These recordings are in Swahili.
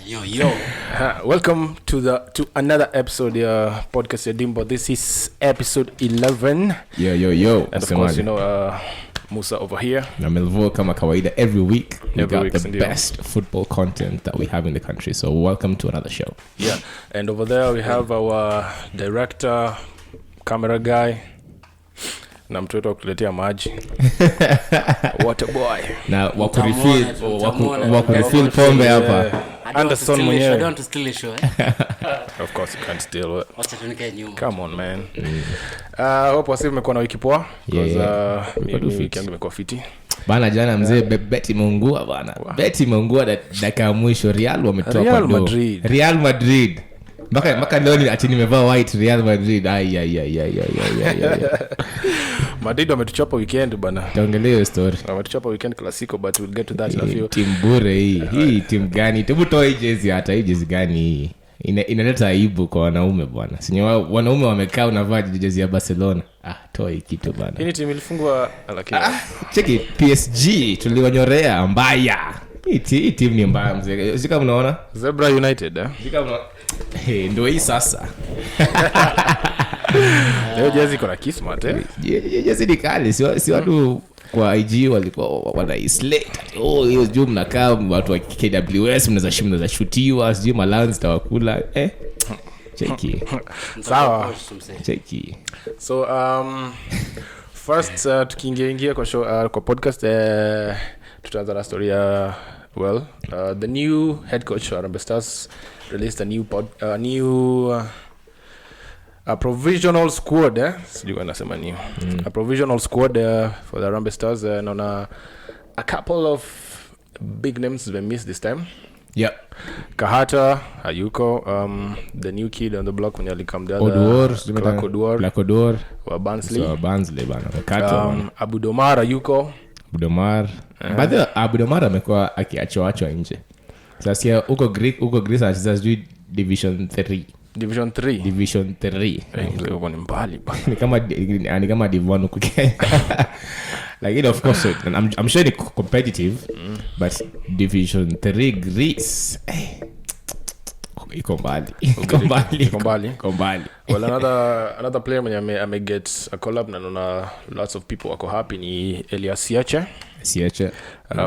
Yo. Welcome to another episode podcast Ya Dimba. This is episode 11. Yo. And of course, Musa over here. Na Melvo kama kawaida every week we got the indeed. best football content that we have in the country. So welcome to another show. Yeah. And over there we have our director, camera guy. Na mtoto kuletea maji. Water boy. Na wakurefill pombe hapa. Anderson mwenyewe. I don't to steal show. Of course you can't steal it. Wacha tunikae nyuma. Come on man. Hope wasi mmekuwa na wiki poa because wiki yangu imekuwa fiti. Bana jana mzee beti imeungua bana. Beti imeungua dakika ya mwisho. Real wametoa kwa Real Madrid. Mpaka leo ni ati nimevaa white Real Madrid. Ai. Madrid wametuchapa weekend bana. Tuongelee hiyo story. Wametuchapa weekend classico but we'll get to that in a few. Team bure hii team gani? Hebu toa hii jezi hata hii jezi gani hii? Inaleta aibu kwa wanaume bwana. Sinyo wanaume wamekaa unavaa jezi ya Barcelona. Toa hii kitu bwana. Hii timu ilifungwa lakini cheki PSG tuliwanyorea mbaya. Hii timu ni mbaya mzee. Sika mnaona? Zebra United Sika mnaona? Ndio hii sasa. Leo jezi iko na kismat Jezi ni kali si watu kwa IG walikuwa wana islate. Hiyo juu mnakaa watu wa KWS mnaweza shutiwa, sijui Malans tawakula. Cheki. Sawa. Cheki. So first tukiingia kwa show kwa podcast tutaanza na story ya the new head coach Harambee Stars released a provisional squad sijui anasema nini. A provisional squad for the Harambee Stars and on a couple of big names we missed this time. Yeah. Kahata, Ayuko, the new kid on the block when you come there. Blakodor wa Barnsley. So Barnsley bana. Kahata. Abu Domar Ayuko. Baadhi Abu Domar amekuwa akiachwa nje. Sasa huko Greece anacheza Division 3. Division 3 huko ni mbali bana. ni kama Div 1 huko Kenya. Like of course I'm sure it's competitive but Division 3 Greece iko mbali. Well, another player mwenye ame get a collab na naona lots of people wako happy ni Elly Asieche.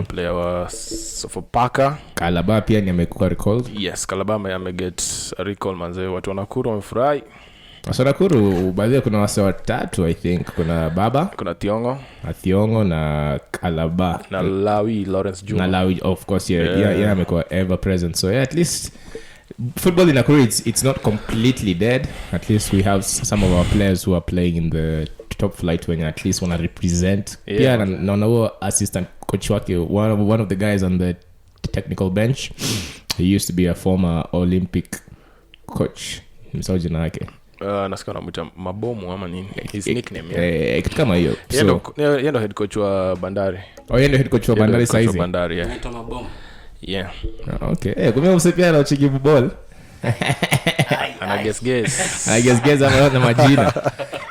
Player wa Sofapaka. Calabar pia ni amekuwa recalled. Yes, Calabar ame get a recall manze, watu wa Nakuru wamefurahi. Nakuru baadhi kuna wase watatu I think. Kuna Baba, kuna Thiong'o na Calabar na Lawi Lawrence Juma. Na Lawi of course yeah amekuwa ever present. So yeah, at least football in Nakuru it's not completely dead. At least we have some of our players who are playing in the top flight when at least want to represent. Pia na huo assistant coach wake one of the guys on the technical bench. He used to be a former Olympic coach. Msauji na yake. Nasikia anamuita Mabomu ama nini? His nickname. Kitu kama hiyo. Yeye ndo head coach wa Bandari. Yeye ndo head coach wa Bandari saizi. Anaitwa Mabomu. Yeah. Okay. Kumbe msipia anachiki ball. Ana guess na majina.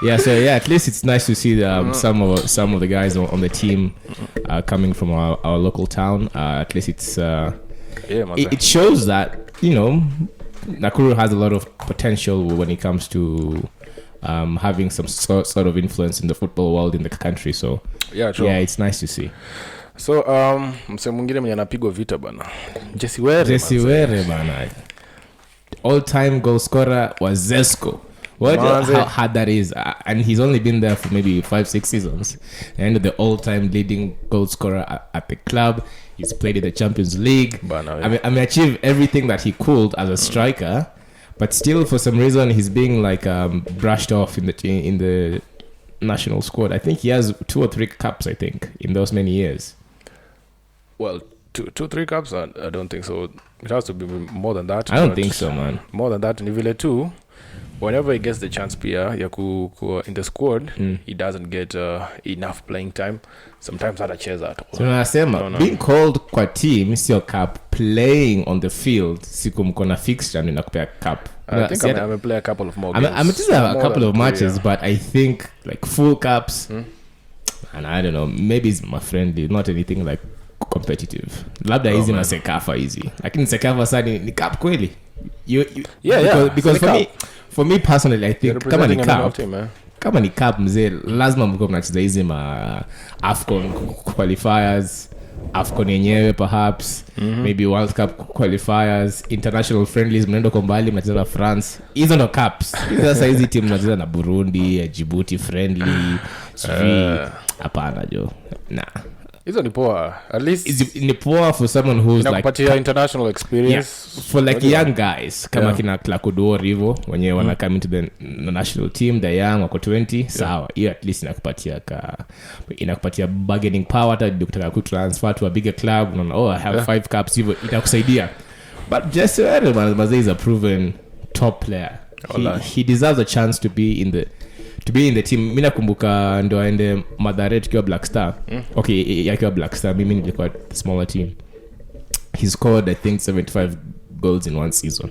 Yeah, so yeah, at least it's nice to see some of the guys on the team coming from our local town. At least it's it shows that Nakuru has a lot of potential when it comes to having some sort of influence in the football world in the country. So yeah, it's nice to see. So msemo mwingine mwenye anapigwa vita bana. Jesse Were bana. All-time goal scorer was Zesco. How hard that is. And he's only been there for maybe 5-6 seasons. And the all-time leading goal scorer at the club. He's played in the Champions League. I mean, achieved everything that he could as a striker. But still, for some reason, he's being brushed off in the national squad. I think he has 2 or 3 cups, I think, in those many years. Well, 2-3 cups? I don't think so. It has to be more than that. I don't think so, man. More than that. In Vile too, whenever he gets the chance pia ya in the squad, he doesn't get enough playing time. Sometimes hatacheza at all. So nasema being called kwa team sio cup, playing on the field siku mko na fixture ndio nakupea cup. I think I'm play a couple of more games. I'm a couple of matches, but I think like full cups and I don't know, maybe it's my friendly, not anything like competitive. Labda hizi masekafa hizi. Lakini sekafa sasa ni cup kweli. Because for me personally I think kama ni cup mzee lazima mko mnacheza hizi AFCON qualifiers, AFCON yenyewe perhaps, maybe World Cup qualifiers, international friendlies, mnaenda kwa mbali mnacheza na France. Hizo ndo cups. Sasa hizi team mnacheza na Burundi, Djibouti friendly, hapana jo. Hizo ni poa. At least ni poa for someone who's like international experience. For like young guys kama kina Clacodoor hivyo wenyewe wana come into the national team, the young wako 20, sawa. Hiyo at least inakupatia bargaining power hata ukitaka ku transfer to a bigger club, unaona I have 5 cups hivyo itakusaidia. But just Mazee is a proven top player. He deserves a chance to be in the team. Mimi nakumbuka ndo aende Mathare tukiwa Black Star. Okay, yakiwa Black Star, mimi nilikuwa smaller team. He scored I think 75 goals in one season.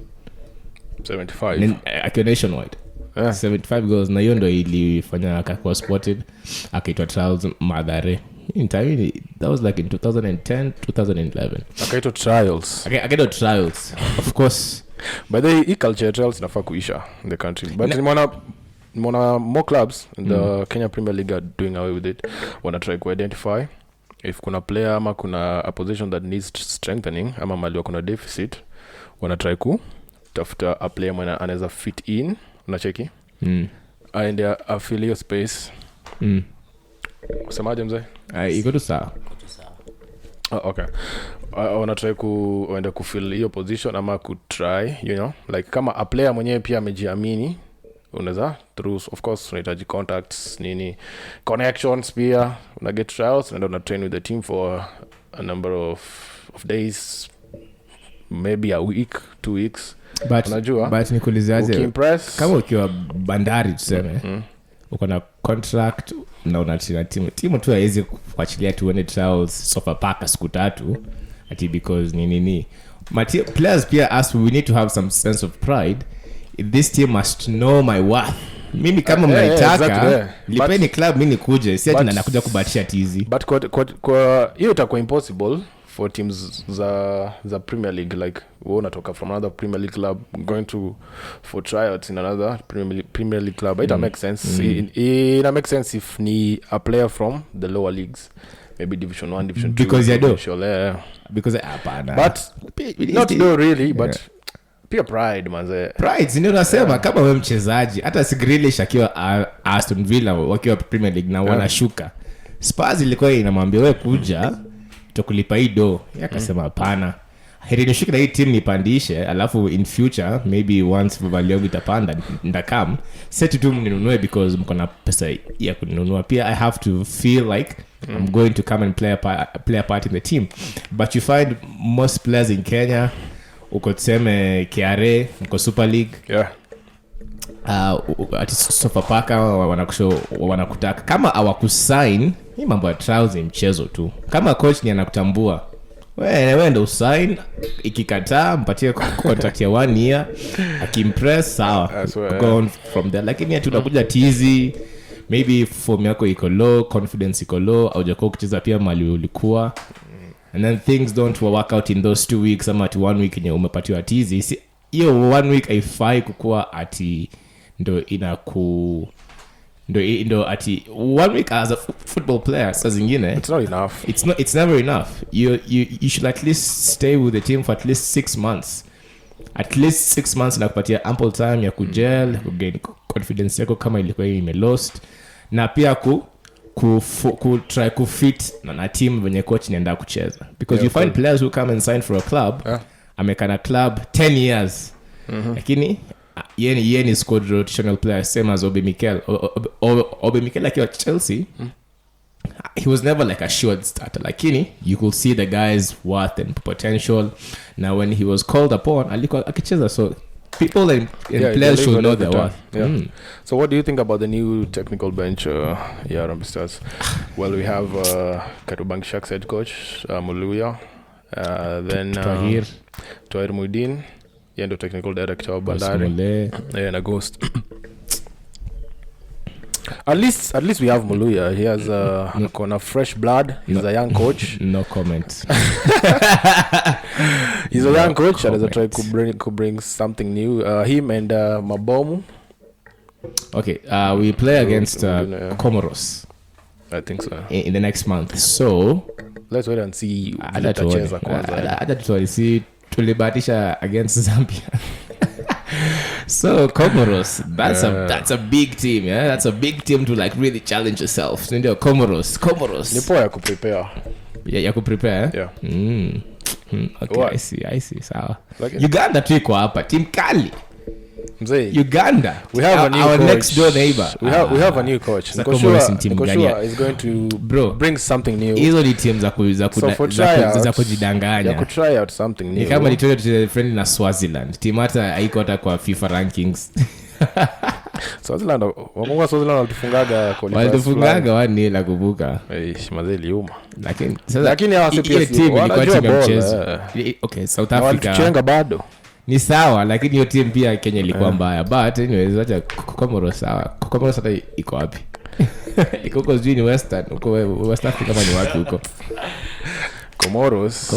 75 akiwa nationwide. 75 goals na hiyo ndo ilifanya akakuwa spotted, akaitwa trials Mathare. In time that was like in 2010 2011. Akaitwa trials. Of course. By the way, culture trials inafaa kuisha in the country. But more clubs in the Kenya Premier League are doing away with it. Wanna try to identify if kuna player ama kuna a position that needs strengthening ama mali wa kuna deficit, wanna try ku tafuta a player mwana anaweza fit in, unacheki and affiliate space. Usemaje mzee? Iko tu sawa. Okay. Wanna try kuenda kufill hiyo position ama ku try, you know, like kama a player mwenyewe pia amejiamini, unaweza through of course unahitaji contacts nini, connections pia una get trials and una train with the team for a number of days, maybe a week, 2 weeks. But nikuulizaje, kama ukiwa Bandari tuseme uko na contract na unatina timu tu haiwezi kuachilia tuone trials Sofapaka siku 3 ati because nini players pia ask, we need to have some sense of pride. This team must know my worth. Mimi kama mnaitaka lipeni club mimi nikuje, si ati nakuja kubatisha tizi. But kwa hiyo itakuwa impossible for teams za Premier League, like wewe unatoka from another Premier League club going to for tryouts in another Premier League club. It makes sense. It makes sense if ni a player from the lower leagues, maybe division 1, division 2, because you do because but not do really, but pia pride manze. Pride ndio nasema kama wewe mchezaji hata Grealish akiwa Aston Villa wakiwa Premier League na wanashuka, Spurs ilikuwa inamwambia wewe kuja tukulipa hii do, akasema hapana, heri nishike na hii team nipandishe, alafu in future maybe once value yangu itapanda ndakam set tu mninunue because mko na pesa ya kununua. Pia I have to feel like I'm going to come and play a part in the team. But you find most players in Kenya, uko tuseme KRA, mko Super League, ati Sofapaka wanakutaka kama hawakusign. Hii mambo ya trials ni mchezo tu. Kama coach ni anakutambua wewe ndio usign, ikikataa mpatie contract ya 1 year, akimpress sawa, go on from there. Lakini ati unakuja tizi, maybe form yako iko low, confidence iko low, au japo kucheza pia mali ulikuwa, and then things don't work out in those 2 weeks ama ati 1 week yenye umepatiwa tizi. Hiyo 1 week haifai kukua ati ndo ndo ati 1 week as a football player. Saa zingine it's not enough. It's never enough. You should at least stay with the team for at least 6 months. At least 6 months inakupatia ample time ya kugel, kugain confidence yako kama ilikuwa imelost, na pia ku try ku fit na team venye coach nienda kucheza, because you find players who come and sign for a club, amekana club 10 years, lakini yeye ni squad rotational player, same as Obi Mikel akiwa Chelsea. He was never like a sure starter, lakini you could see the guy's worth and potential. Now when he was called upon, alikuwa akicheza, so people and players should know their worth. So what do you think about the new technical bench, Harambee Stars? Well, we have Kariobangi Sharks head coach Muluya, then Tahir Muidin, the technical director of Bandari, and a ghost At least we have Muluya. He has a fresh blood. He's a young coach. No comment. He's a young coach and has tried to bring something new. Him and Mabomu. Okay, we play against Comoros. I think so. In the next month. So let's wait and see. See tulibatisha against Zambia. So Comoros, that's a big team, yeah. That's a big team to like really challenge yourself. So Comoros. Ni poa ya kuprepare. Yeah, ya kuprepare. Yeah. Okay, What? I see. Sawa. Like Uganda tuko hapa, team kali. Mzee. Uganda. We have a new our coach. Next door neighbor. We have a new coach. Nikoshua is going to bring something new. Hizo ni team za kujidanganya. Ya try out something new. Ni kama nitoe friend na Swaziland. Team hata haiko hata kwa FIFA rankings. Swaziland walitufungaga walitufungaga wani la kuvuka. Mazee liuma. Lakini hawase pia team ilikuwa timu ya mchezo. Okay, South Africa. Walituchenga bado. Ni sawa, lakini hiyo team pia Kenya ilikuwa mbaya. But anyways, acha Comoros sawa. Comoros hata iko wapi? Iko huko ni Western, huko West Africa kama ni wapi huko? Comoros.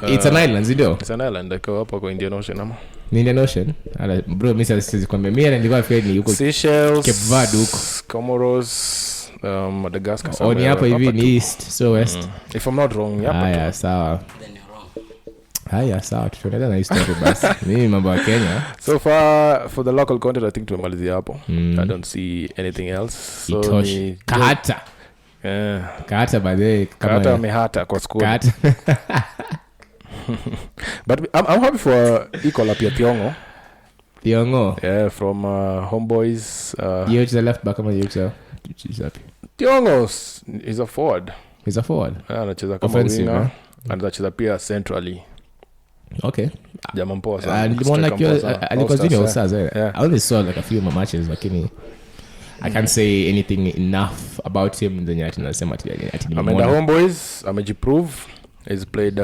It's an island, ndio? It's an island iko hapo kwa Indian Ocean ama. Ni Indian Ocean? Ala bro, mimi siwezi kwambia. Mimi nilikuwa fikiri ni huko Seychelles, Cape Verde huko. Comoros, Madagascar. Oni hapa hivi ni east, so west. If I'm not wrong, hapa. Haya, sawa. Haya, sawa. Tunaendelea na history basi. Mimi mambo ya Kenya. So far for the local content I think tumemalizia hapo. I don't see anything else. So ni Kahata. Kahata baadaye kama Kahata amehata kwa school. Kahata. But I'm happy for equal up Thiong'o. Thiong'o. Yeah, from Homeboys. You to the left back kama you to. Thiong'o is a forward. He's a forward. Anacheza kama winger. Anacheza pia centrally. Okay. Jamaa mpoa sana. Nilimwona alikuwa junior Stars. I only saw like a few matches lakini I can't say anything enough about him than yet nasema ati nimeona Homeboys amejiprove. He's played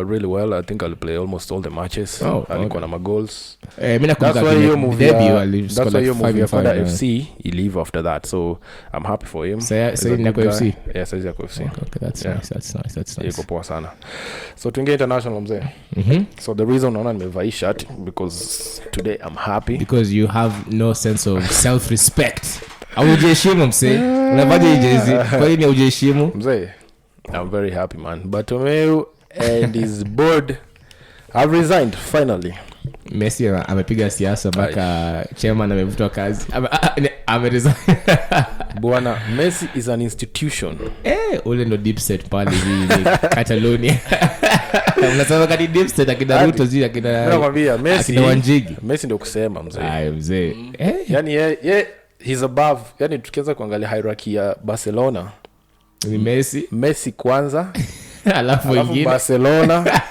really well. I think I'll play almost all the matches. Alikuwa na goals. Mimi nakumbuka debut that's why you move for the FC. He leave after that. So I'm happy for him. Say in FC. Yes, he's at FC. Okay, that's nice. Yuko poa sana. So tuingie international mzee. So the reason naona nimevaa hii shirt because today I'm happy because you have no sense of self-respect. Haujiheshimu mzee. Unavaa jezi. Kwa nini haujiheshimu? Mzee. I'm very happy, man. Bartomeu and his board have resigned finally. Messi amepiga siasa mpaka chairman amevutwa kazi. Ameresign. Bwana, Messi is an institution. Ule ndo deep set pale hivi Catalonia. Unasema kati deep set akina Ruto zile akina. Nakwambia Messi. Wanjigi. Messi ndio kusema mzee. Mzee. Yani he's above. Yani tukianza kuangalia hierarchy ya Barcelona. Ni Messi kwanza alafu wengine Barcelona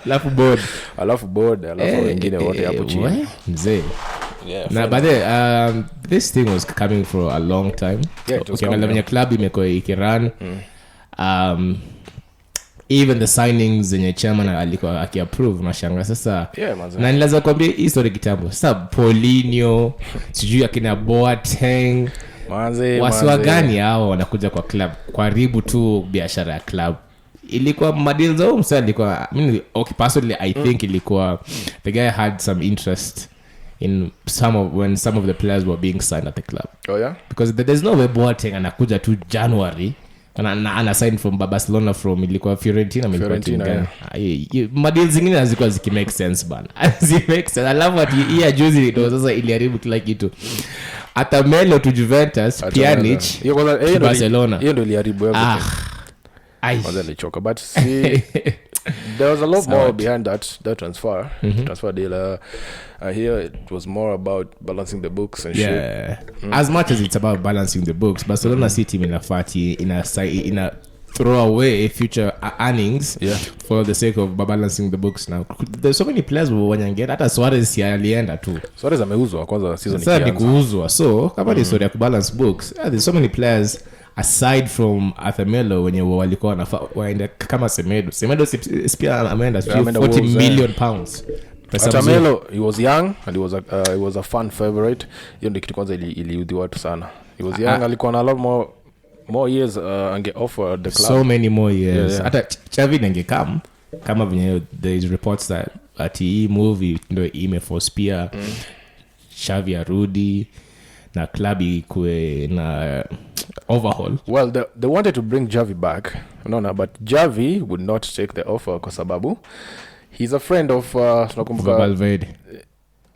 alafu board wengine wote hapo chini mzee. Na but this thing was coming for a long time. Ukiangalia club imekuwa ikirun even the signings zenye chairman alikuwa akiapprove mashanga sasa. Na nilaza kuambia history kitambo sasa Paulinho sijui akina Boateng wasiwa gani hao wanakuja kwa club karibu tu biashara ya club ilikuwa madeals au msa ilikuwa personally I think ilikuwa the guy had some interest in when some of the players were being signed at the club. Because there's no way Boateng anakuja tu January ana sign from Barcelona from ilikuwa Fiorentina madeals zingine hazikuwa zikimake sense bana. Zimake sense alafu ati ya juzi ndio sasa iliharibu kila kitu. Hata Melo to Juventus, Pjanic to Barcelona. Hiyo ndio iliharibu everything. Walichoka but see there was a lot more behind that transfer deal. Here it was more about balancing the books and shit. As much as it's about balancing the books, Barcelona City in a throw away future earnings for the sake of balancing the books. Now there's so many players who wanyangeta hata Suarez alienda tu. Suarez ameuzwa kwanza season ikianza. Sasa ni kuuzwa. So kama ni story ya balance books, there's so many players aside from Athamelo wenye walikuwa waenda kama Semedo pia ameenda 40 million pounds. Atamelo, he was young and he was a fan favorite. Hiyo ndio kitu kwanza iliudhi watu sana. He was young, alikuwa na a lot more years ange offer the club. So many more years. Hata Xavi ningekam kama venye there is reports that ati movie ndio imeforce pia Xavi arudi na club ikue na overhaul. Well, they wanted to bring Xavi back. No, but Xavi would not take the offer kwa sababu he's a friend of Valverde.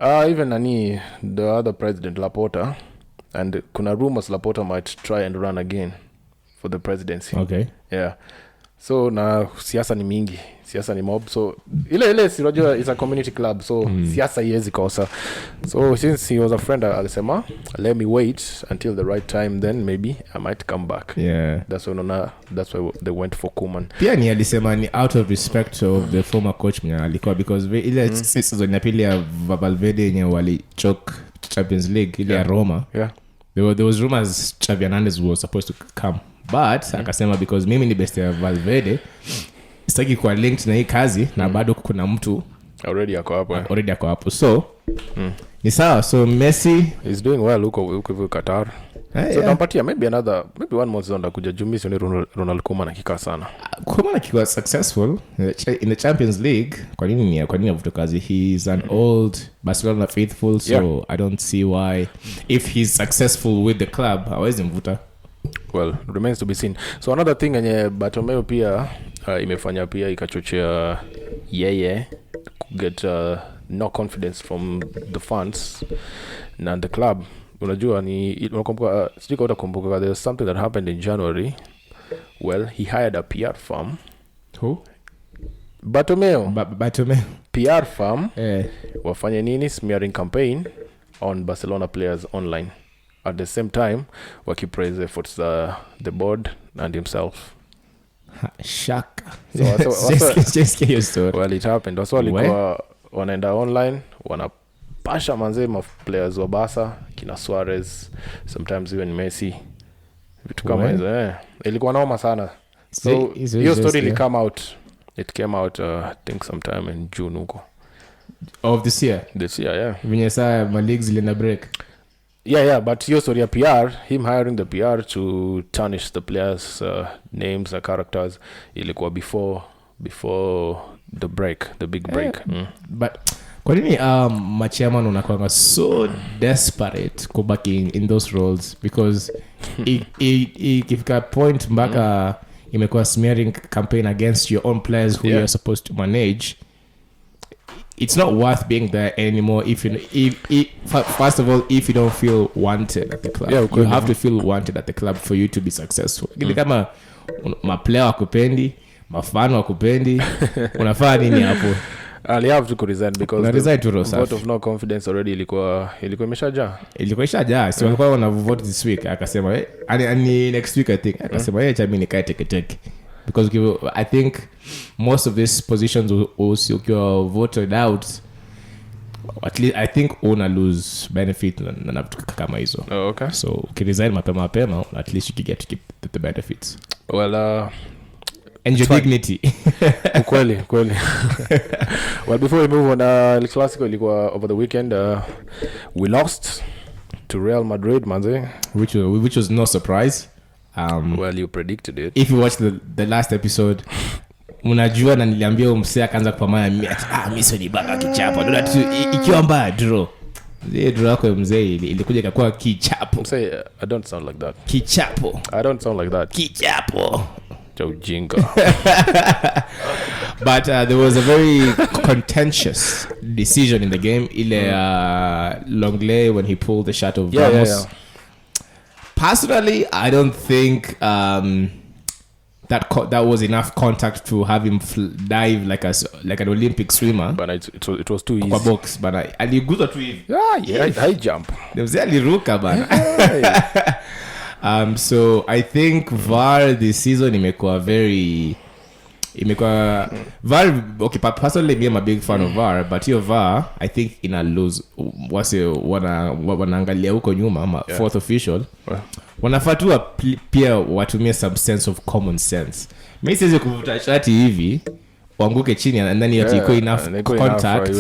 Even the other president Laporta, and kuna rumors Laporta might try and run again for the presidency. Okay. Yeah. So na siasa ni mingi, siasa ni mob, so ile sirojua is a community club, so siasa iwezi kosa. So since he was a friend, alisema let me wait until the right time, then maybe I might come back. Yeah, that's why they went for Koeman. Pia ni alisema ni out of respect of the former coach mwenye alikuwa, because ile season ya pili ya Valverde yenye walichoke Champions League ile ya Roma. Yeah, there was rumors Xavi Hernandez was supposed to come, but akasema because mimi ni best ya Valverde, sitaki kuwa linked na hii kazi na bado kuna mtu already ako hapo, so ni sawa. So Messi is doing well huko Qatar. So nampatia maybe one more season ndakuja Jumisi ni Ronald Koeman akikaa sana. Koeman akiwa successful in the Champions League, kwa nini avuta kazi? He's an old Barcelona faithful, so I don't see why if he's successful with the club hawezi mvuta. Well, remains to be seen. So another thing yenye Bartomeu pia imefanya pia ikachochea yeye get no confidence from the fans and the club. Unajua ni unakumbuka sijui kama utakumbuka, there's something that happened in January. Well, he hired a PR firm. Who? Bartomeu. PR firm. Wafanya nini? Smearing campaign on Barcelona players online. At the same time, wakipraise efforts the board and himself. Shaka. Just your story. Well, it happened. Also, walikuwa wanaenda online, wanapasha manze players wa Barca, kina Suarez, sometimes even Messi. Vitu kama hizo. Ilikuwa noma sana. So, hiyo story it came out I think sometime in June huko. Of this year? This year, yeah. Venye saa my leagues ilina break. Yeah, but your story of PR, him hiring the PR to tarnish the players' names and characters, ilikuwa before the big break. But kwa nini machairman unakuanga so desperate kubaki in those roles? Because ikifika point mpaka imekuwa smearing campaign against your own players who you're supposed to manage, it's not worth being there anymore if first of all, if you don't feel wanted at the club. You have to feel wanted at the club for you to be successful. Kama maplayer wakupendi, mafano wakupendi, unafaa nini hapo? I have to resign because the vote of no confidence already ilikuwa imeshajaa. So walikuwa wana vote this week, akasema and next week I think akasema chami nikae take. Because I think most of these positions also voted out, at least I think una lose benefit na kama hizo. Oh, okay. So ukiresign mapema at least you can get to keep the benefits. Well, and your dignity. Kweli. Well, before we move on, El Clasico ilikuwa over the weekend. We lost to Real Madrid, manze. Which was no surprise. Well, you predicted it. If you watch the last episode, unajua na niliambia umsea akaanza kupamana mimi sio ni baka kichapo. Ndio tu ikiwa mbaya draw. Zile draw yako mzee ilikuja ikakuwa kichapo. Say I don't sound like that. Kichapo. I don't sound like that. Kichapo. Jinga. But there was a very contentious decision in the game. Ile Longley when he pulled the shot of Ramos. Yeah. Personally, I don't think that was enough contact to have him dive like an Olympic swimmer. But it was too easy. Kwa box, but aliguza tu hivi. Yeah, high jump. There aliruka bana. So I think VAR this season imekuwa VAR. Okay, personally I'm a big fan of VAR, but your VAR I think ina lose wanaangalia huko nyuma ama fourth official. Wanafaa tu pia watumie some sense of common sense. Mimi siwezi kuvuta shati hivi wanguke chini and then you got enough contact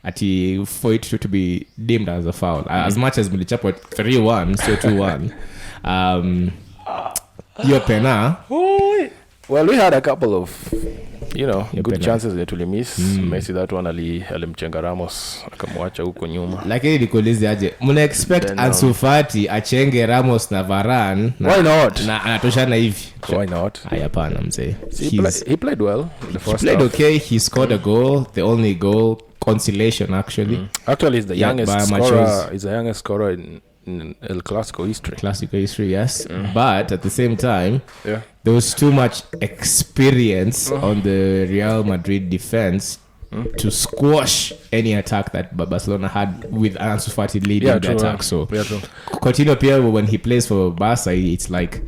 ati for it to be deemed as a foul. As much as mlichapwa 3-1 so 2-1 hiyo pena. Well, we had a couple of good chances that we miss. Messi that one alimchenga Ramos akamwacha huko nyuma. Lakini nikuulize aje, mna expect Ansu Fati achenge Ramos na Varane why not? Na anatoshana hivi. Why not? Hapana mzee. He played well in the first half. He played okay. He scored a goal, the only goal consolation actually. Actually he's the youngest scorer. He's the youngest scorer in El Clasico history. Yes. But at the same time, there was too much experience on the Real Madrid defense to squash any attack that Barcelona had with Ansu Fati leading the attack. So Coutinho Pierre, when he plays for Barca, it's like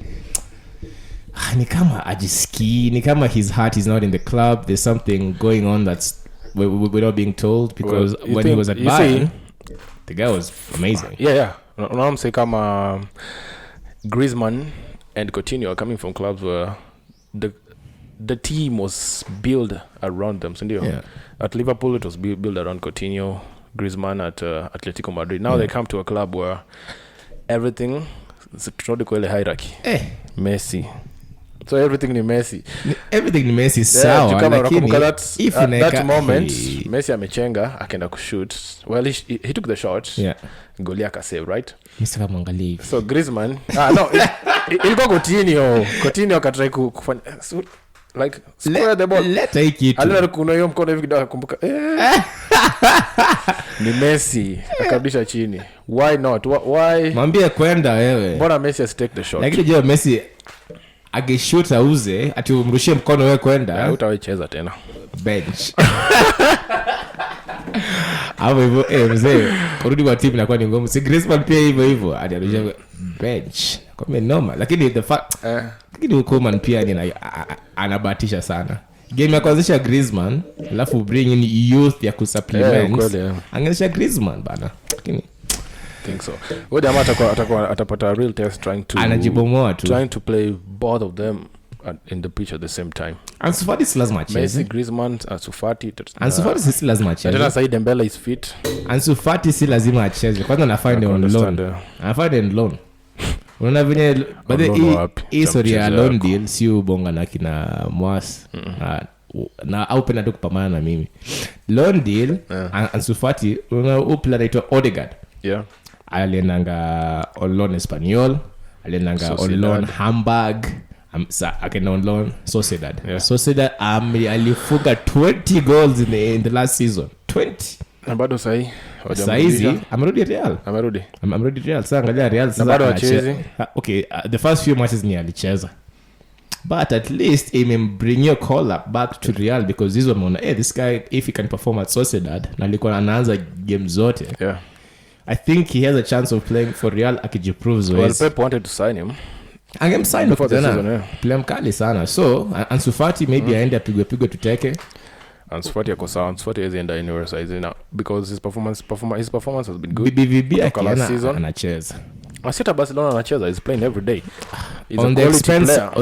ni kama ajiski, ni kama his heart is not in the club. There's something going on that's we're not being told, because when he was at Bayern, the guy was amazing. Yeah. I'm saying kama Griezmann and Coutinho are coming from clubs where the team was built around them. Yeah. At Liverpool it was built around Coutinho, Griezmann at Atletico Madrid. Now they come to a club where everything is a hierarchy. Messi. So everything ni Messi. Sawa, lakini that moment Messi amechenga akaenda kushoot. Well, he took the shot. Yeah. Goalie akasave, right? Mr. Mangali. So Griezmann, no, ilikuwa Coutinho akatry kufanya like square the ball. Let take it. Alikuwa kuna hiyo mkono hivi kidogo kumbuka. Ni Messi akarudisha chini. Why not? Why? Mwambie kwenda wewe. Mbona Messi take the shot? Lakini je, Messi ageshoot auze ati umrushie mkono wewe kwenda, utawecheza tena bench. Hapo hivyo mzee urudi kwa timu inakuwa ni ngumu. Si Griezmann pia hivyo aliarusha bench kwa normal, lakini the fact lakini Koeman pia ni anabatisha sana. Game ya kuanzisha Griezmann alafu bring in youth ya kusupplement. Angesha Griezmann bana. Lakini think so. What jamaa atapata a real test trying to play both of them in the pitch at the same time. Ansu Fati si lazima acheze. Messi, Griezmann, Ansu Fati si lazima acheze. Tena Said Dembele is fit. Ansu Fati si lazima acheze. Kwanza anafanya on loan. Anafanya loan. Unaona venye hii story ya loan deal si ubonga na kina Mwas na au pena tu kupambana na mimi. Loan deal Ansu Fati unaona upla anaitwa Odegaard. Yeah. Aliendanga on loan Espanyol, aliendanga on loan Hamburg, akaenda on loan Sociedad. Yeah. Sociedad alifunga 20 goals in the last season. 20. Na bado saizi amerudi Real. Amerudi Real. Sasa angalia Real sasa anacheza. Okay, the first few matches ni alicheza. But at least he may bring your call up back to Real, because this one this guy if he can perform at Sociedad na alikuwa anaanza game zote. Yeah. I think he has a chance of playing for Real akijiproves. Well, Pep wanted to sign him. Angemsign for the season. Play mkali sana. So, Ansu Fati maybe aende apigwe tuteke. Ansu Fati yako sawa. Ansu Fati enda anywhere size now because his performance has been good. BBVB akiana anacheza. Asieche Barcelona anacheza. He's playing every day. On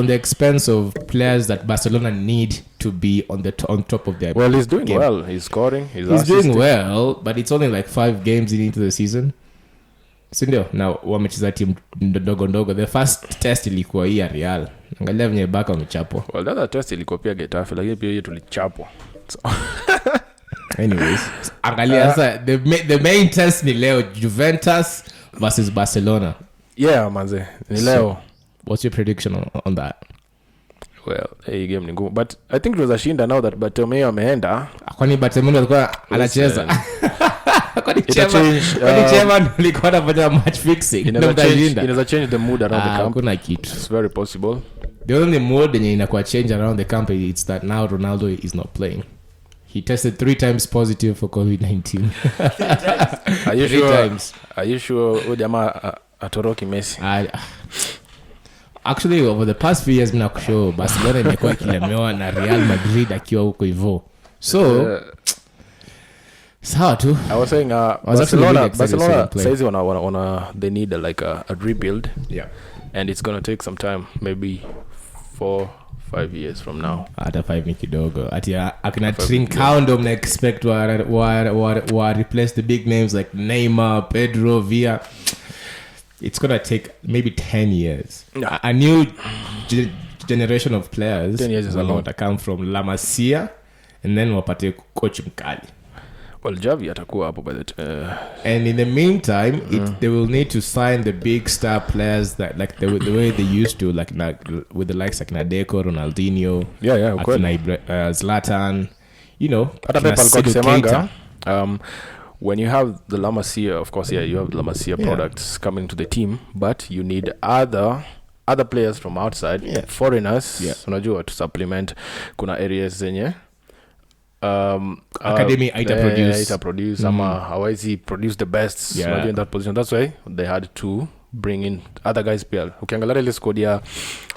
the expense of players that Barcelona need to be on top of their Well, he's doing game. Well. He's scoring. He's doing well, but it's only like 5 games into the season. Sindio? Now wamecheza team ndogo. The first test ilikuwa hii ya Real. Angalia venye Barca wamechapwa. Well, the other test ilikuwa pia Getafe, lakini pia hiyo tulichapwa. So. Anyways, angalia sasa the main test ni leo, Juventus versus Barcelona. Yeah, manze. Ni leo. What's your prediction on that? Well, hey, game ni ngumu. But I think it was a shinda now that Bartomeu ameenda. Kwani Bartomeu alikuwa anacheza? Kwani chairman alikuwa anafanya match fixing? Inaweza change the mood around the camp. Kuna kitu. It's very possible. The only mood yenye inakuwa change around the camp is that now Ronaldo is not playing. He tested 3 times positive for COVID-19. 3 times. Are you sure jamaa atoroki Messi? Actually over the past few years mina kushow Barcelona imekuwa ikilemewa na Real Madrid akiwa huko hivyo. So sawa tu. I was saying Barcelona says they need a rebuild. Yeah. And it's going to take some time, maybe 4 5 years from now. Hata 5 ni kidogo. Ati akina Trincao mna expect wa replace the big names like Neymar, Pedro, Villa. It's gonna take maybe 10 years. A new generation of players 10 years is a lot. To come from La Masia and then wapate coach mkali. Well, Javi atakuwa hapo by the and in the meantime, they will need to sign the big star players that like the way they used to, like with the likes like Nadeko, Ronaldinho, Zlatan, you know. When you have the La Masia, of course, you have La Masia products coming to the team, but you need other players from outside, foreigners, unajua to supplement. Kuna areas zenye academy ita produce ama hawezi produce the best in that position. That's why they had to bring in other guys pia. Ukiangalia ile squad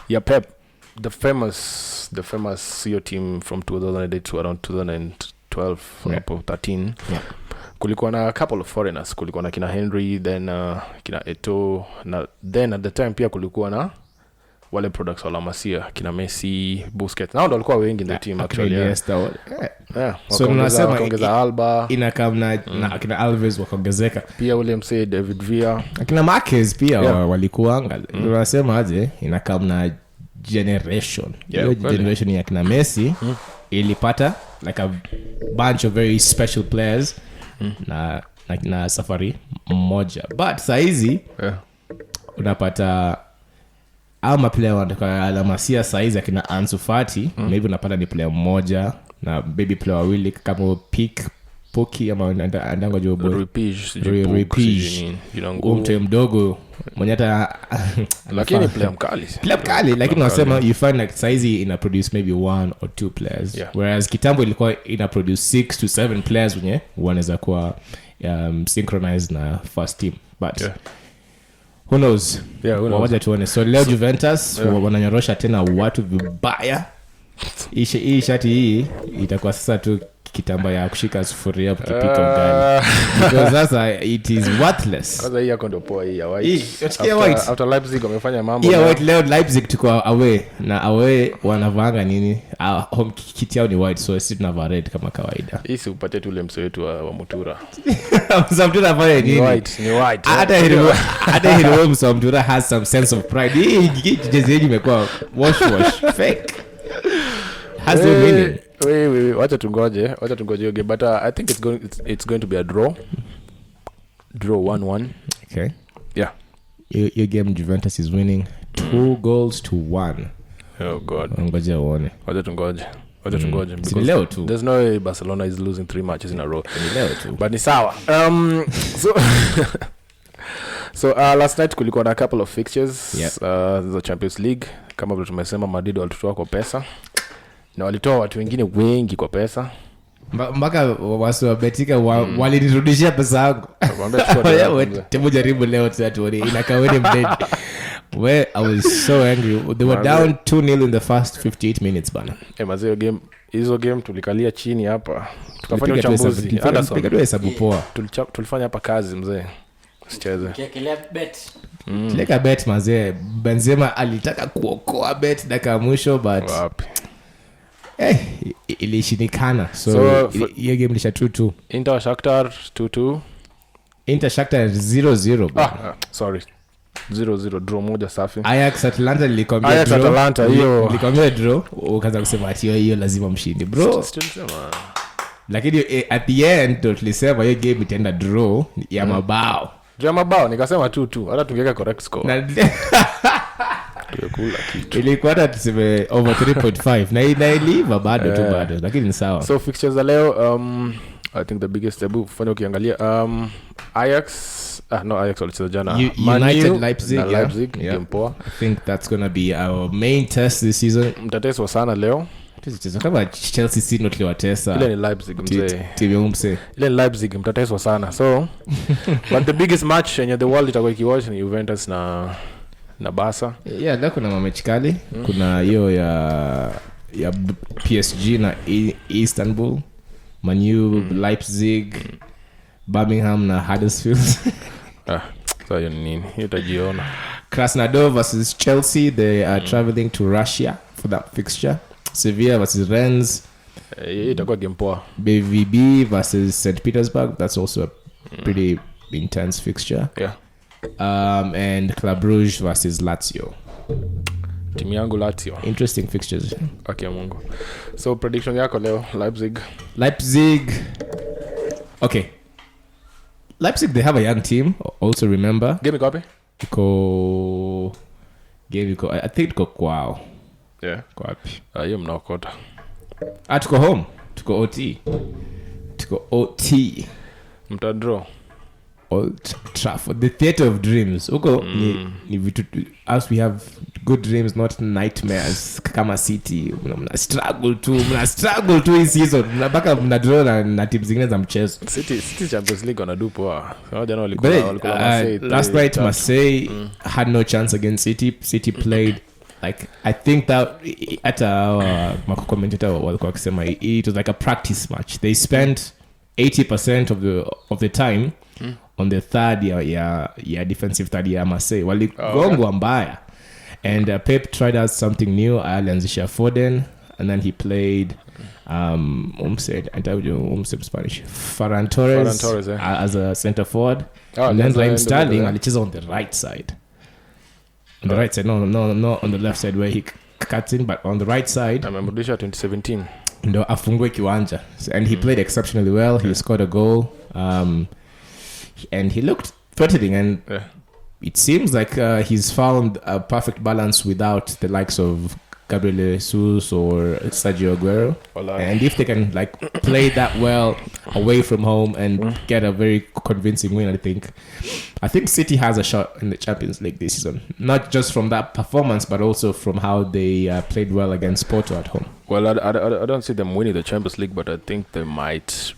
ya Pep, the famous CEO team from 2008 to around 2012 or 13, kulikuwa na a couple of foreigners. Kulikuwa na kina Henry, then kina Eto'o, na then at the time pia kulikuwa na wale products wa La Masia, kina Messi, Busquets. Nao ndo walikuwa wengi in the team actually. So tunasema wakaongeza Alba, inakamna na akina Alves wakaongezeka. Pia ule msee David Villa, akina Marquez pia walikuanga. Tunasema aje inakamna generation. Generation ya kina Messi ilipata like a bunch of very special players na safari moja. But saizi unapata ama player wanatoka La Masia saizi akina Ansu Fati, maybe unapata ni player mmoja na baby player wawili kama Poki ama andango jobo Repige umte mdogo mwenye hata lakini player mkali lakini unasema you find like saizi ina produce maybe 1 or 2 players, whereas kitambo ilikuwa ina produce 6 to 7 players wenye wanaweza kuwa synchronized na first team, but who knows? Waje tuone. So leo Juventus wananyorosha tena watu vibaya. Hii shati hii itakuwa sasa tu kitamba ya kushika sufuria ukipika ugali. Because sasa it is worthless. Sasa hii yako ndio poa hii ya white. After Leipzig wamefanya mambo. Yeah, white leo Leipzig tuko away na away wanavanga nini? Home kit yao ni white, so sisi tunavaa red kama kawaida. Hii si upate tu ule msee wetu wa Mutura. Msamtura fanya nini? Ni white. Hata hilo Msamtura has some sense of pride. Hii jezi yenu imekuwa wash fake. Has no meaning. Wait, wacha tungoje okay, but I think it's going to be a draw 1-1. Okay, yeah, your game Juventus is winning 2-1. Oh god, ngoja uone. Wacha tungoje because there's no way Barcelona is losing 3 matches in a row. But ni sawa. So last night kulikuwa na a couple of fixtures. The Champions League, kama vile tumesema, Madrid walitoa kwa pesa na walitoa watu wengine wengi kwa pesa mpaka wasiwabetika walinirudishia pesa yangu. Temu jaribu leo tuone inakawene mdeni. Where I was so angry. They were down 2-0 in the first 58 minutes bana. Mazeo game tulikalia chini hapa tukafanya uchambuzi. Piga tu hesabu poa. Tulifanya hapa kazi mzee. Usicheze. Leka bet mazee. Benzema alitaka kuokoa bet dakika mwisho but wapi. Ilishindikana. So hiyo game ilisha 2-2. Inter Shakhtar 2-2. Inter Shakhtar 0-0. Sorry. 0-0 draw moja safi. Ajax Atlanta nilikwambia hiyo. Nilikwambia draw, ukaanza kusema ati hiyo lazima mshindi bro. Lakini at the end tulisema hiyo game itaenda draw ya mabao. Nikasema 2-2. Hata tungeweka correct score. Kula kitu. Ilikuwa hata tuseme over 3.5 na iliva bado lakini ni sawa. So fixtures za leo I think the biggest debut fanya ukiangalia Ajax walicheza jana United Leipzig game poa. I think that's going to be our main test this season. Mtateswa sana leo. Tusicheza kama Chelsea si not liwatesa. Ile ni Leipzig mzee. Timu mse. Ile ni Leipzig mtateswa sana. So but the biggest match in the world itakuwa ikiwatch ni Juventus na Barca. Yeah, leo kuna mamechi kali. Kuna hiyo ya PSG na Istanbul, Manu Leipzig, Birmingham na Huddersfield. So hiyo nini? Hiyo utajiona. Krasnodar versus Chelsea. They are traveling to Russia for that fixture. Sevilla versus Rennes. Itakuwa game poa. BVB versus St. Petersburg. That's also a pretty intense fixture. Yeah. And Club Brugge versus Lazio. Timu yangu Lazio. Interesting fixtures. Okay, Mungu. So prediction yako leo Leipzig. Okay. Leipzig, they have a young team. Also remember. Game iko wapi? I think iko kwao. Yeah. Kwa wapi? Hiyo mnaokota. Tuko home. Tuko OT. Mtadraw. Old Trafford, the theater of dreams. Uko ni vitu, as we have good dreams, not nightmares. Kama City mna struggle tu hii season, mnabaka mnadraw na teams zingine za mchezo. City Champions League wanadu poa. Jana walikuwa last night Marseille had no chance against City played like, I think that hata commentator walikuwa wakisema it was like a practice match. They spent 80% of the time on the third year defensive third year Marseille. Waligongwa mbaya. And Pep tried out something new. Alianzisha Foden, and then he played Spanish. Ferran Torres as a center forward. And then Raheem Sterling alicheza on the right side. On the right side, no, on the left side where he cuts in, but on the right side. Amemrudisha 2017. Ndo afungwe kiwanja. And he played exceptionally well. He scored a goal. And he looked threatening, and it seems like he's found a perfect balance without the likes of Gabriel Jesus or Sergio Aguero. And if they can like play that well away from home and get a very convincing win, I think City has a shot in the Champions League this season. Not just from that performance, but also from how they played well against Porto at home. Well, I don't see them winning the Champions League, but I think they might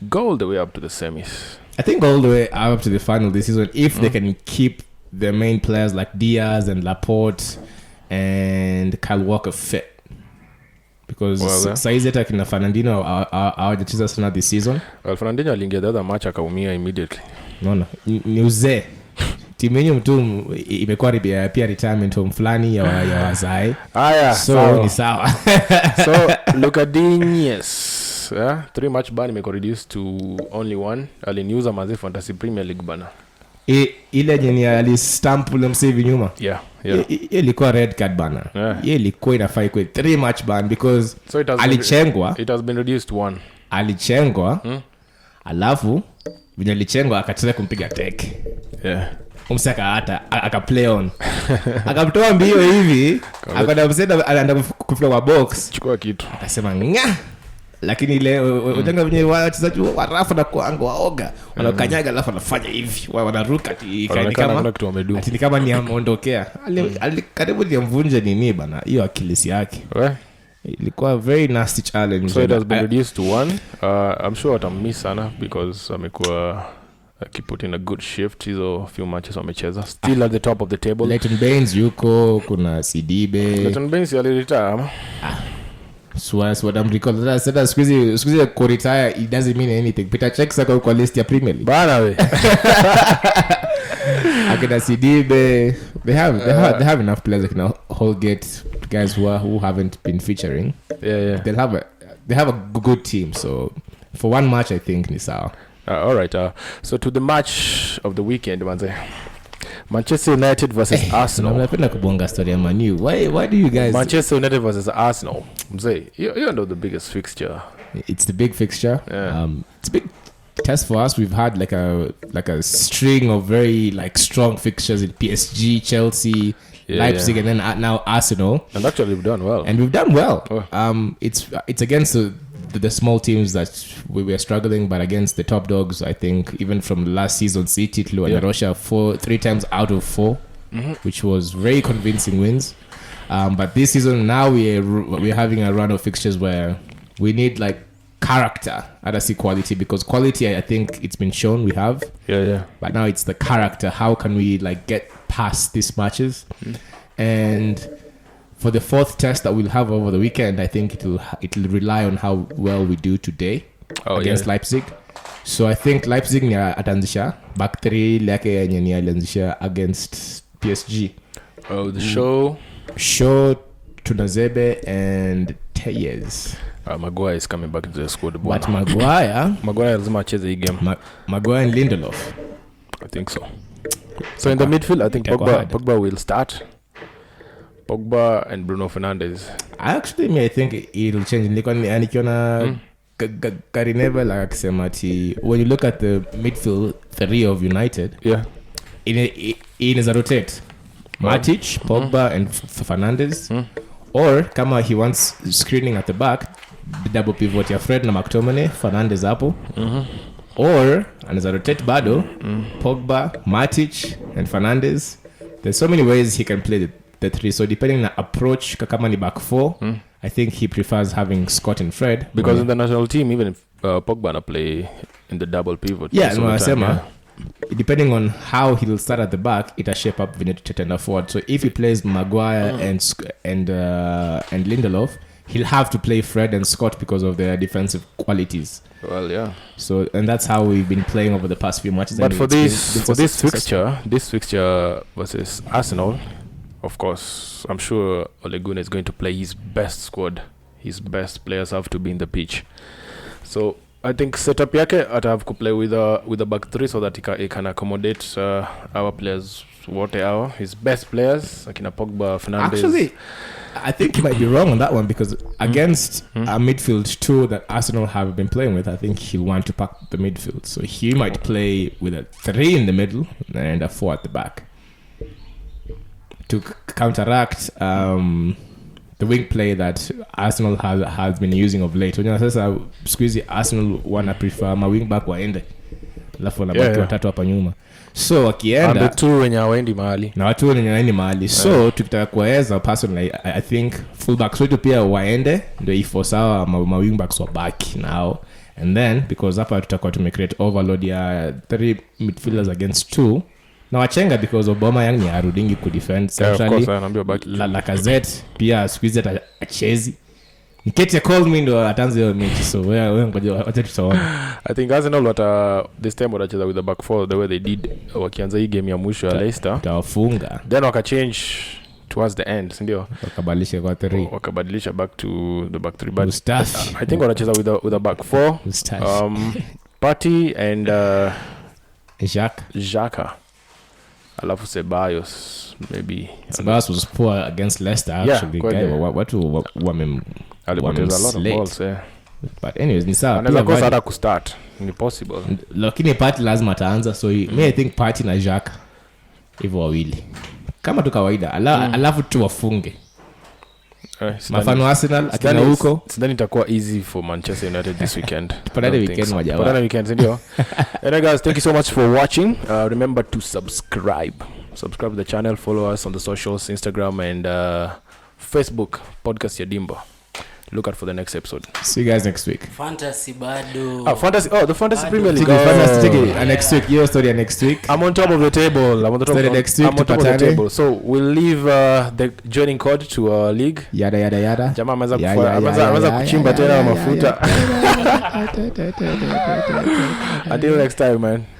go all the way up to the semis. I think all the way up to the final this season, if they can keep their main players like Diaz and Laporte and Kyle Walker fit. Because saizi hata kina Fernandinho hawajacheza sana this season. Well, Fernandinho aliingia the other match akaumia immediately. No. Ni uzee. Timu yenyewe mtu imekuwa pia retirement home fulani ya wazai. So ni sawa. So Lucadinhas. 3 match ban imekuwa reduced to only 1. Aliniuza mazi Fantasy Premier League bana. Ile yenye alistamp ule msave nyuma. Yeah. Ilikuwa red card bana. Ilikuwa inafai kwa 3 match ban because alichengwa. It has been reduced to 1. Alichengwa. Alafu vile alichengwa akataka kumpiga tek. Umsaka hata akaplay on. Akamtoa mbio hivi, akaenda msenda anaenda kufika kwa box. Chukua kitu. Akasema nga. Lakini ile unatanga venye wachezaji wa rafu na kuango waoga wanakanyaga alafu anafanya hivi wanaruka ati kama ni ameondokea karibu niamvunje nini bana hiyo akilisi yake. Ilikuwa very nasty challenge. So it has been reduced to 1. I'm sure atamiss sana because amekuwa keep in a good shift hizo few matches wamecheza still at the top of the table. Leighton Baines yuko, kuna Sidibe. Leighton Baines aliretire. So what I'm recalling that said squeeze ko retire, it doesn't mean anything. Peter Cech saka kwa list ya Premier League bana we. Akina Sidibe, they have enough players like now Holgate, guys who haven't been featuring. Yeah. They have a good team, so for one match I think ni sawa. All right. So to the match of the weekend, manze. Manchester United versus Arsenal. Napenda kubonga story ya Man U. Why do you guys Manchester United versus Arsenal? Mzee, you know the biggest fixture. It's the big fixture. Yeah. It's a big test for us. We've had like a string of very like strong fixtures in PSG, Chelsea, Leipzig, and then now Arsenal. And actually we've done well. It's against the small teams that we were struggling, but against the top dogs, I think even from last season, City, Russia 3 times out of 4, which was very convincing wins. But this season now we're having a run of fixtures where we need like character, I see quality, because quality I think it's been shown we have. Yeah. But now it's the character. How can we like get past these matches? And for the 4th test that we'll have over the weekend, I think it'll rely on how well we do today against Leipzig. So I think Leipzig ni atanzisha back 3 lake yenye ni alianzisha against PSG. The show Tunazebe and Teyes. Maguire is coming back into the squad. But Maguire lazima acheze hii game. Maguire and Lindelof. I think so. So in the midfield, I think Pogba will start. Pogba and Bruno Fernandes. I think it'll change. Nikiona Gary Neville akisema ati when you look at the midfield three of United, it is a rotate. Matic, Pogba and Fernandes. Or kama he wants screening at the back, double pivot ya Fred na McTominay, Fernandes hapo. Or anaweza rotate bado, Pogba, Matic and Fernandes. There's so many ways he can play the three. So depending on approach, kama ni back four, I think he prefers having Scott and Fred. Because in the national team, even if Pogba na play in the double pivot. Depending on how he'll start at the back, it'll shape up Vinny to tender forward. So if he plays Maguire and Lindelof, he'll have to play Fred and Scott because of their defensive qualities. Well, yeah. So and that's how we've been playing over the past few matches. But for this fixture versus Arsenal, of course, I'm sure Ole Gunnar is going to play his best squad. His best players have to be in the pitch. So I think setup yake I'd have to play with a back three so that he can accommodate our players. What are his best players? Like Pogba, Fernandes. Actually, I think he might be wrong on that one because against a midfield two that Arsenal have been playing with, I think he'll want to pack the midfield. So he might play with a 3 in the middle and a 4 at the back to counteract the wing play that Arsenal has been using of late. When sasa squeeze Arsenal wana prefer ma wing back waende. Alafu na baki watatu hapa nyuma. So wakienda and the two wenye hawaendi mahali. Na watu wenye hawaendi mahali. So tukitaka kuweza personally I think full backs wetu pia waende ndio iforce our ma wing backs wabaki now. And then because hapa tutakuwa tumecreate overload ya 3 midfielders against 2. Na wachenga because Obama yang ni arudingi kudefend centrally. Lacazette pia squeeze achezi. Nikete call me ndo atanze hiyo mechi. So wewe ngoja wacha tutaona. I think Arsenal this time watacheza with the back four the way they did wakianza hii game ya mwisho ya Leicester. Tawafunga. Then wakachange towards the end, ndio? Wakabadilisha kwa 3. Wakabadilisha back to the back 3 but I think watacheza with the back 4. Partey and Xhaka. Alafu Ceballos maybe. Ceballos was poor against Leicester actually. Watu alipoteza a lot of balls but anyways ni sawa anaweza kosa hata kustart ni possible lakini Partey lazima ataanza so me I think Partey na Xhaka hivyo wawili kama tu kawaida alafu tu wafunge mafano Arsenal akina huko sidhani itakuwa easy for Manchester United this weekend. Tupatane weekend ndio. And guys, thank you so much for watching. Remember to subscribe to the channel, follow us on the socials, Instagram and Facebook, podcast Ya Dimba. Look out for the next episode. See you guys next week. Fantasy bado. The Fantasy Premier League. Next week. Your story next week. I'm on top of the table. Next week. I'm on top of the table. So we'll leave the joining code to our league. Yada. Jamaa ameweza kuchimba tena mafuta. Until next time, man.